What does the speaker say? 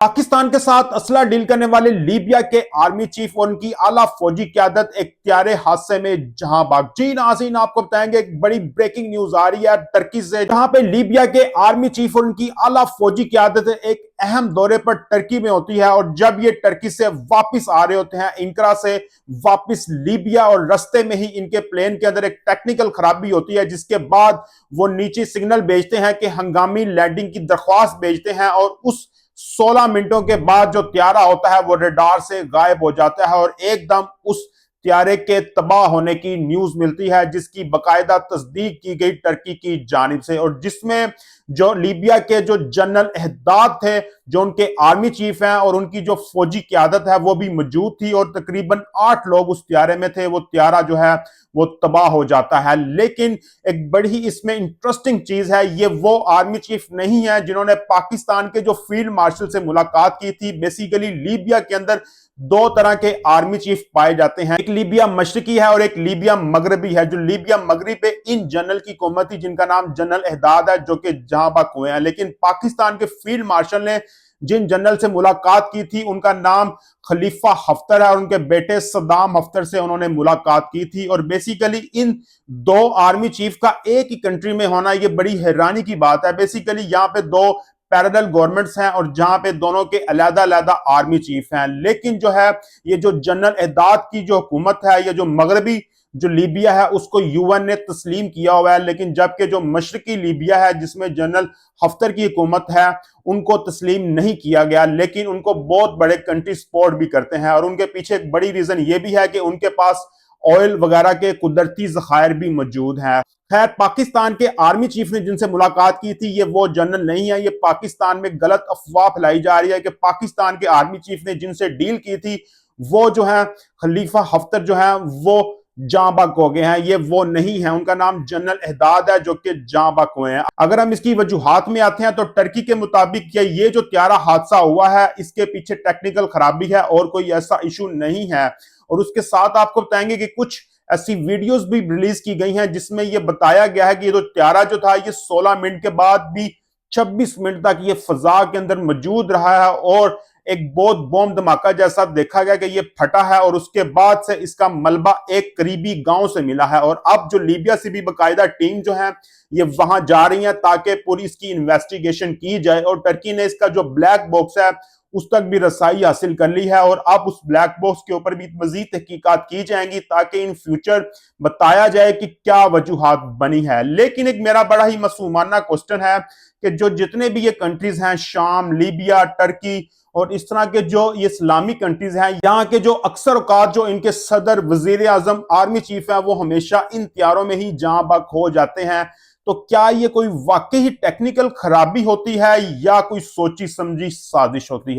पाकिस्तान के साथ असला डील करने वाले लीबिया के आर्मी चीफ और उनकी आला फौजी क्यादत एक त्यारे हादसे में जहां भाग। जी नाज़रीन, आपको बताएंगे एक बड़ी ब्रेकिंग न्यूज आ रही है टर्की से, जहां पे लीबिया के आर्मी चीफ और उनकी आला फौजी क्यादत एक अहम दौरे पर टर्की में होती है। और जब ये टर्की से वापस आ रहे होते हैं इंकरा से वापस लीबिया, और रास्ते में ही इनके प्लेन के अंदर एक टेक्निकल खराबी होती है, जिसके बाद वो नीचे सिग्नल भेजते हैं कि हंगामी लैंडिंग की दरख्वास्त भेजते हैं। और उस 16 मिनटों के बाद जो त्यारा होता है वो रडार से गायब हो जाता है और एकदम उस त्यारे के तबाह होने की न्यूज मिलती है, जिसकी बकायदा तस्दीक की गई टर्की की जानिब से, और जिसमें जो लीबिया के जो जनरल एहदाद थे, जो उनके आर्मी चीफ हैं, और उनकी जो फौजी क्यादत है वो भी मौजूद थी। और तकरीबन 8 लोग उस त्यारे में थे। वो त्यारा जो है वो तबाह हो जाता है। लेकिन एक बड़ी इसमें इंटरेस्टिंग चीज है, ये वो आर्मी चीफ नहीं है जिन्होंने पाकिस्तान के जो फील्ड मार्शल से मुलाकात की थी। बेसिकली लीबिया के अंदर दो तरह के आर्मी चीफ पाए जाते हैं, एक लीबिया मशरकी है और एक लीबिया मगरबी है। जो लीबिया मगरबी पे इन जनरल की हुकूमत थी जिनका नाम जनरल एहदाद है, जो कि जहां बाक हुए हैं। लेकिन पाकिस्तान के फील्ड मार्शल ने जिन जनरल से मुलाकात की थी उनका नाम खलीफा हफ्तर है, और उनके बेटे सद्दाम हफ्तर से उन्होंने मुलाकात की थी। और बेसिकली इन दो आर्मी चीफ का एक ही कंट्री में होना ये बड़ी हैरानी की बात है। बेसिकली यहाँ पे दो पैरेलल गवर्नमेंट्स हैं और जहां पे दोनों के अलग-अलग आर्मी चीफ हैं। लेकिन जो है ये जो जनरल एहदाद की जो हुकूमत है, ये जो मगरबी जो लीबिया है उसको यूएन ने तस्लीम किया हुआ है। लेकिन जबकि जो मशरकी लीबिया है जिसमें जनरल हफ्तर की हुकूमत है उनको तस्लीम नहीं किया गया। लेकिन उनको बहुत बड़े कंट्री सपोर्ट भी करते हैं, और उनके पीछे एक बड़ी रीजन ये भी है कि उनके पास ऑयल वगैरह के कुदरती जखायर भी मौजूद हैं। खैर, पाकिस्तान के आर्मी चीफ ने जिनसे मुलाकात की थी ये वो जनरल नहीं है। ये पाकिस्तान में गलत अफवाह फैलाई जा रही है कि पाकिस्तान के आर्मी चीफ ने जिनसे डील की थी वो जो है खलीफा हफ्तर जो है वो जां बक हो गए हैं। ये वो नहीं है, उनका नाम जनरल एहदाद है जो कि जां बक हुए हैं। अगर हम इसकी वजूहात में आते हैं तो टर्की के मुताबिक ये जो त्यारा हादसा हुआ है इसके पीछे टेक्निकल खराबी है और कोई ऐसा इशू नहीं है। और उसके साथ आपको बताएंगे कि कुछ ऐसी वीडियोस भी रिलीज की गई हैं जिसमें यह बताया गया है कि ये जो त्यारा जो था ये 16 मिनट के बाद भी 26 मिनट तक ये फजा के अंदर मौजूद रहा है, और एक बहुत बम धमाका जैसा देखा गया कि ये फटा है। और उसके बाद से इसका मलबा एक करीबी गांव से मिला है, और अब जो लीबिया से भी बकायदा टीम जो है ये वहां जा रही है ताकि पूरी इसकी इन्वेस्टिगेशन की जाए। और टर्की ने इसका जो ब्लैक बॉक्स है उस तक भी रसाई हासिल कर ली है, और अब उस ब्लैक बॉक्स के ऊपर भी मजीद तहकीकात की जाएंगी ताकि इन फ्यूचर बताया जाए कि क्या वजूहात बनी है। लेकिन एक मेरा बड़ा ही मासूमाना क्वेश्चन है कि जो जितने भी ये कंट्रीज हैं, शाम, लीबिया, टर्की और इस तरह के जो ये इस्लामी कंट्रीज हैं, यहाँ के जो अक्सर औकात जो इनके सदर, वजीर आजम, आर्मी चीफ है वो हमेशा इन त्यारों में ही जहां बक हो जाते हैं। तो क्या ये कोई वाकई टेक्निकल खराबी होती है या कोई सोची समझी साजिश होती है?